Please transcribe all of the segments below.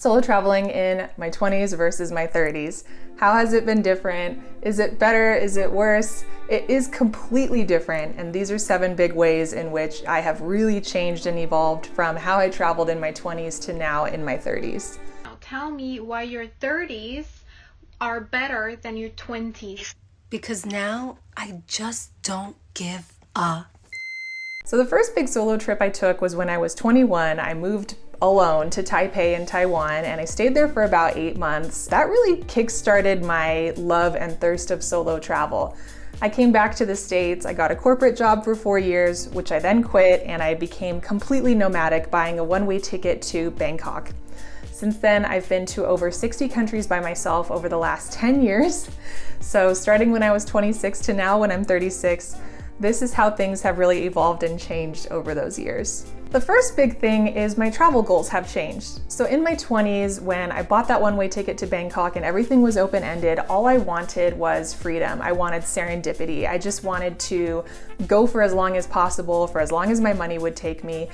Solo traveling in my 20s versus my 30s. How has it been different? Is it better? Is it worse? It is completely different, and these are 7 big ways in which I have really changed and evolved from how I traveled in my 20s to now in my 30s. Now tell me why your 30s are better than your 20s. Because now I just don't give a. So the first big solo trip I took was when I was 21. I moved alone to Taipei in Taiwan, and I stayed there for about 8 months. That really kick-started my love and thirst of solo travel. I came back to the States, I got a corporate job for 4 years, which I then quit, and I became completely nomadic, buying a one-way ticket to Bangkok. Since then, I've been to over 60 countries by myself over the last 10 years. So starting when I was 26 to now when I'm 36, this is how things have really evolved and changed over those years. The first big thing is my travel goals have changed. So in my 20s, when I bought that one-way ticket to Bangkok and everything was open-ended, all I wanted was freedom. I wanted serendipity. I just wanted to go for as long as possible, for as long as my money would take me.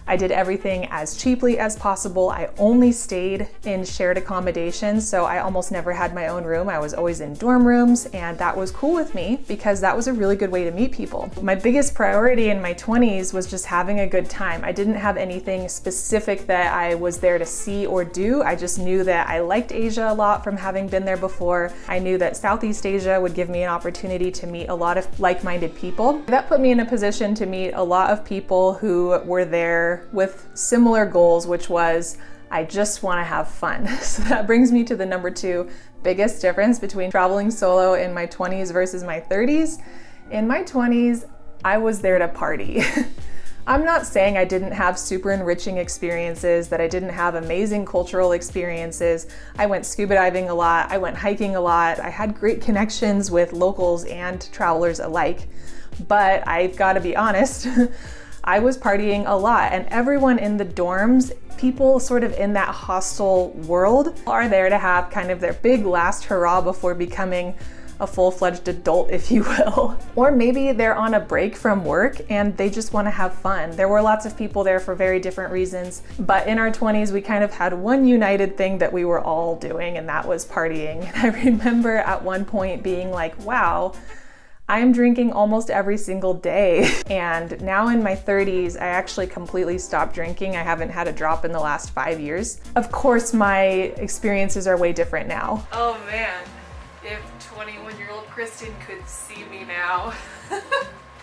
I did everything as cheaply as possible. I only stayed in shared accommodations, so I almost never had my own room. I was always in dorm rooms, and that was cool with me because that was a really good way to meet people. My biggest priority in my 20s was just having a good time. I didn't have anything specific that I was there to see or do. I just knew that I liked Asia a lot from having been there before. I knew that Southeast Asia would give me an opportunity to meet a lot of like-minded people. That put me in a position to meet a lot of people who were there with similar goals, which was, I just want to have fun. So that brings me to the number 2 biggest difference between traveling solo in my 20s versus my 30s. In my 20s, I was there to party. I'm not saying I didn't have super enriching experiences, that I didn't have amazing cultural experiences. I went scuba diving a lot, I went hiking a lot, I had great connections with locals and travelers alike. But I've got to be honest, I was partying a lot, and everyone in the dorms, people sort of in that hostel world, are there to have kind of their big last hurrah before becoming a full-fledged adult, if you will. Or maybe they're on a break from work and they just want to have fun. There were lots of people there for very different reasons, but in our 20s, we kind of had one united thing that we were all doing, and that was partying. And I remember at one point being like, wow, I'm drinking almost every single day. And now in my 30s, I actually completely stopped drinking. I haven't had a drop in the last 5 years. Of course, my experiences are way different now. Oh man, if 21-year-old Kristen could see me now.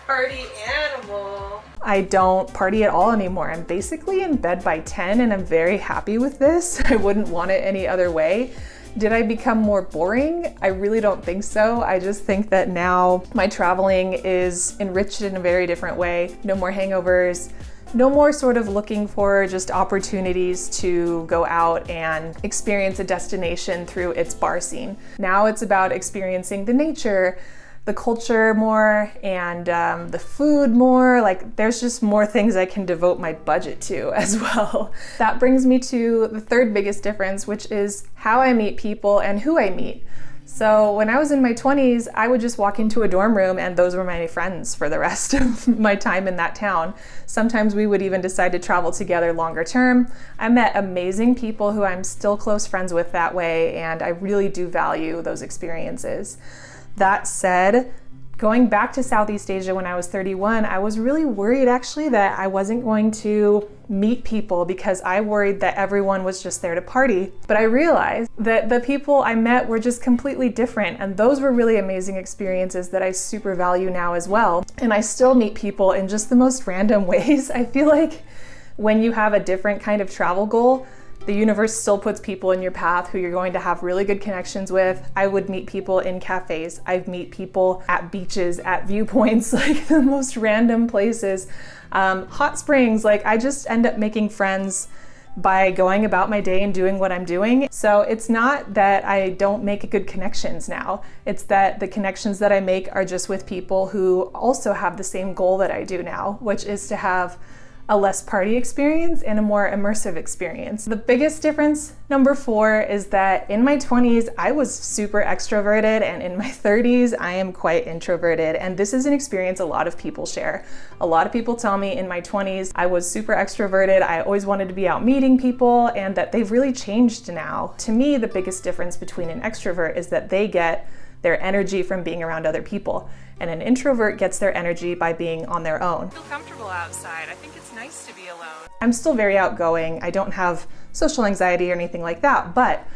Party animal. I don't party at all anymore. I'm basically in bed by 10, and I'm very happy with this. I wouldn't want it any other way. Did I become more boring? I really don't think so. I just think that now my traveling is enriched in a very different way. No more hangovers, no more sort of looking for just opportunities to go out and experience a destination through its bar scene. Now it's about experiencing the nature, the culture more, and the food more. Like, there's just more things I can devote my budget to as well. That brings me to the third biggest difference, which is how I meet people and who I meet. So when I was in my 20s, I would just walk into a dorm room and those were my friends for the rest of my time in that town. Sometimes we would even decide to travel together longer term. I met amazing people who I'm still close friends with that way, and I really do value those experiences. That said, going back to Southeast Asia when I was 31, I was really worried actually that I wasn't going to meet people because I worried that everyone was just there to party. But I realized that the people I met were just completely different, and those were really amazing experiences that I super value now as well. And I still meet people in just the most random ways. I feel like when you have a different kind of travel goal, the universe still puts people in your path who you're going to have really good connections with. I would meet people in cafes. I'd meet people at beaches, at viewpoints, like the most random places. Hot springs, like I just end up making friends by going about my day and doing what I'm doing. So it's not that I don't make good connections now. It's that the connections that I make are just with people who also have the same goal that I do now, which is to have a less party experience and a more immersive experience. The biggest difference, number 4, is that in my 20s, I was super extroverted, and in my 30s, I am quite introverted. And this is an experience a lot of people share. A lot of people tell me in my 20s, I was super extroverted, I always wanted to be out meeting people, and that they've really changed now. To me, the biggest difference between an extrovert is that they get their energy from being around other people, and an introvert gets their energy by being on their own. I feel comfortable outside. I think it's nice to be alone. I'm still very outgoing. I don't have social anxiety or anything like that, but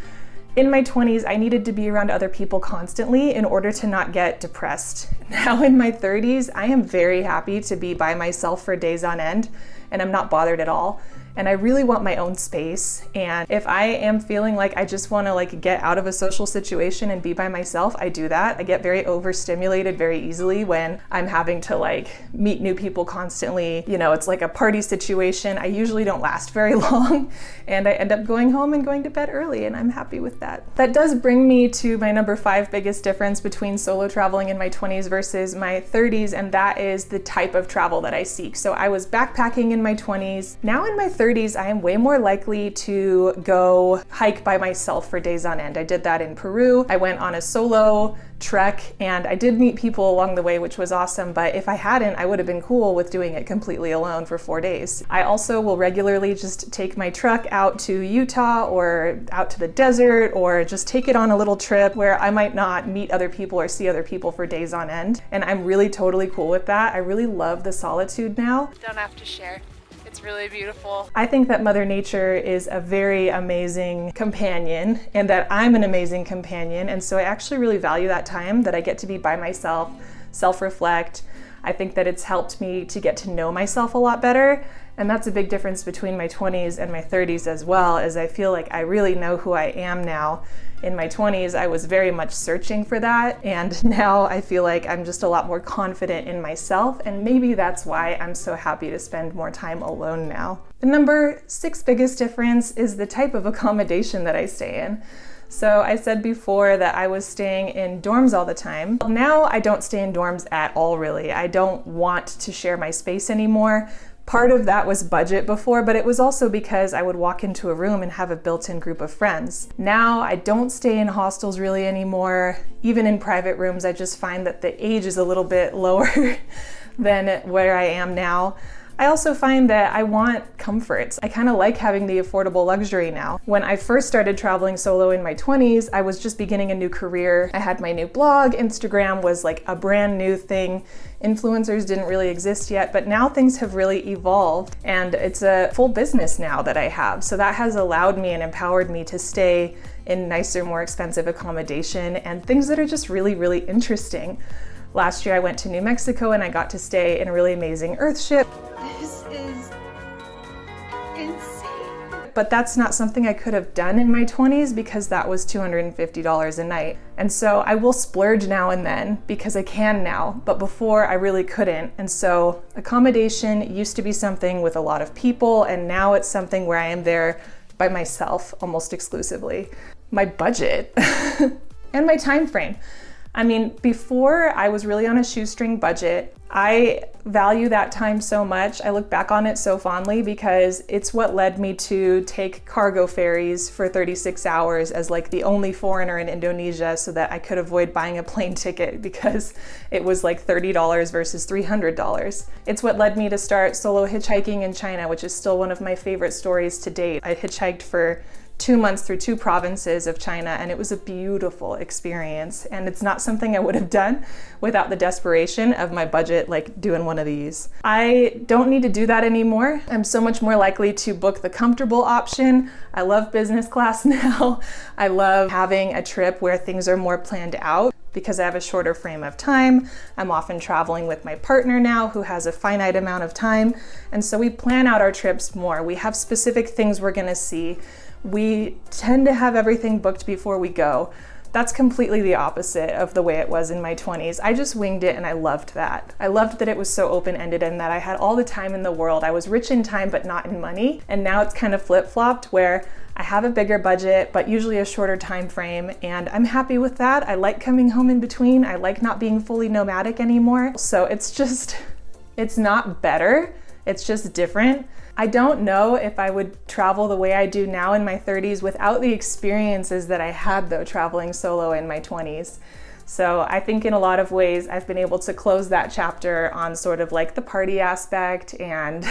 in my 20s, I needed to be around other people constantly in order to not get depressed. Now in my 30s, I am very happy to be by myself for days on end, and I'm not bothered at all. And I really want my own space. And if I am feeling like I just want to get out of a social situation and be by myself, I do that. I get very overstimulated very easily when I'm having to meet new people constantly. You know, it's like a party situation. I usually don't last very long, and I end up going home and going to bed early, and I'm happy with that. That does bring me to my number 5 biggest difference between solo traveling in my 20s versus my 30s, and that is the type of travel that I seek. So I was backpacking in my 20s. Now in my 30s, I am way more likely to go hike by myself for days on end. I did that in Peru. I went on a solo trek, and I did meet people along the way, which was awesome, but if I hadn't, I would have been cool with doing it completely alone for 4 days. I also will regularly just take my truck out to Utah or out to the desert, or just take it on a little trip where I might not meet other people or see other people for days on end, and I'm really totally cool with that. I really love the solitude now. Don't have to share. It's really beautiful. I think that Mother Nature is a very amazing companion, and that I'm an amazing companion, and so I actually really value that time that I get to be by myself, self-reflect. I think that it's helped me to get to know myself a lot better, and that's a big difference between my 20s and my 30s as well, as I feel like I really know who I am now. In my 20s, I was very much searching for that, and now I feel like I'm just a lot more confident in myself, and maybe that's why I'm so happy to spend more time alone now. The number 6 biggest difference is the type of accommodation that I stay in. So I said before that I was staying in dorms all the time. Now I don't stay in dorms at all, really. I don't want to share my space anymore. Part of that was budget before, but it was also because I would walk into a room and have a built-in group of friends. Now I don't stay in hostels really anymore. Even in private rooms, I just find that the age is a little bit lower than where I am now. I also find that I want comforts. I kind of like having the affordable luxury now. When I first started traveling solo in my 20s, I was just beginning a new career. I had my new blog. Instagram was like a brand new thing. Influencers didn't really exist yet, but now things have really evolved, and it's a full business now that I have. So that has allowed me and empowered me to stay in nicer, more expensive accommodation and things that are just really, really interesting. Last year I went to New Mexico and I got to stay in a really amazing Earthship. This is insane. But that's not something I could have done in my 20s because that was $250 a night. And so I will splurge now and then because I can now, but before I really couldn't. And so accommodation used to be something with a lot of people, and now it's something where I am there by myself almost exclusively. My budget and my time frame. I mean, before I was really on a shoestring budget. I value that time so much. I look back on it so fondly because it's what led me to take cargo ferries for 36 hours as like the only foreigner in Indonesia so that I could avoid buying a plane ticket because it was like $30 versus $300. It's what led me to start solo hitchhiking in China, which is still one of my favorite stories to date. I hitchhiked for 2 months through 2 provinces of China, and it was a beautiful experience. And it's not something I would have done without the desperation of my budget, like doing one of these. I don't need to do that anymore. I'm so much more likely to book the comfortable option. I love business class now. I love having a trip where things are more planned out because I have a shorter frame of time. I'm often traveling with my partner now who has a finite amount of time. And so we plan out our trips more. We have specific things we're gonna see. We tend to have everything booked before we go. That's completely the opposite of the way it was in my 20s. I just winged it and I loved that. I loved that it was so open-ended and that I had all the time in the world. I was rich in time but not in money. And now it's kind of flip-flopped where I have a bigger budget but usually a shorter time frame, and I'm happy with that. I like coming home in between. I like not being fully nomadic anymore. So it's not better. It's just different. I don't know if I would travel the way I do now in my 30s without the experiences that I had though traveling solo in my 20s. So I think in a lot of ways I've been able to close that chapter on sort of like the party aspect and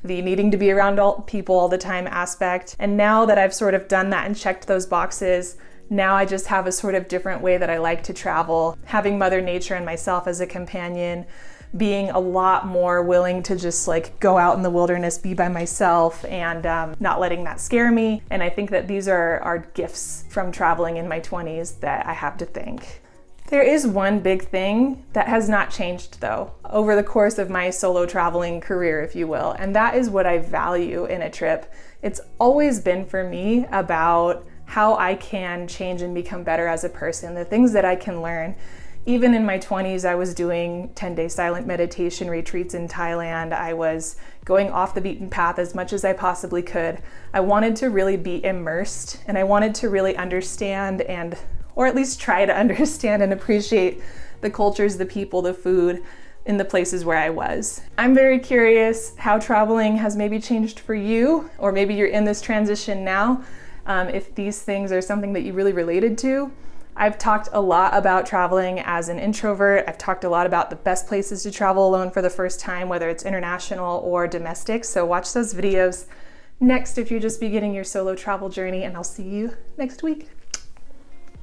the needing to be around people all the time aspect. And now that I've sort of done that and checked those boxes, now I just have a sort of different way that I like to travel, having Mother Nature and myself as a companion, being a lot more willing to just like go out in the wilderness, be by myself, and not letting that scare me. And I think that these are gifts from traveling in my 20s that I have to thank. There is one big thing that has not changed though over the course of my solo traveling career, if you will, and that is what I value in a trip. It's always been for me about how I can change and become better as a person, the things that I can learn. Even in my 20s, I was doing 10-day silent meditation retreats in Thailand. I was going off the beaten path as much as I possibly could. I wanted to really be immersed, and I wanted to really understand or at least try to understand and appreciate the cultures, the people, the food in the places where I was. I'm very curious how traveling has maybe changed for you, or maybe you're in this transition now, if these things are something that you really related to. I've talked a lot about traveling as an introvert. I've talked a lot about the best places to travel alone for the first time, whether it's international or domestic. So watch those videos next if you're just beginning your solo travel journey, and I'll see you next week.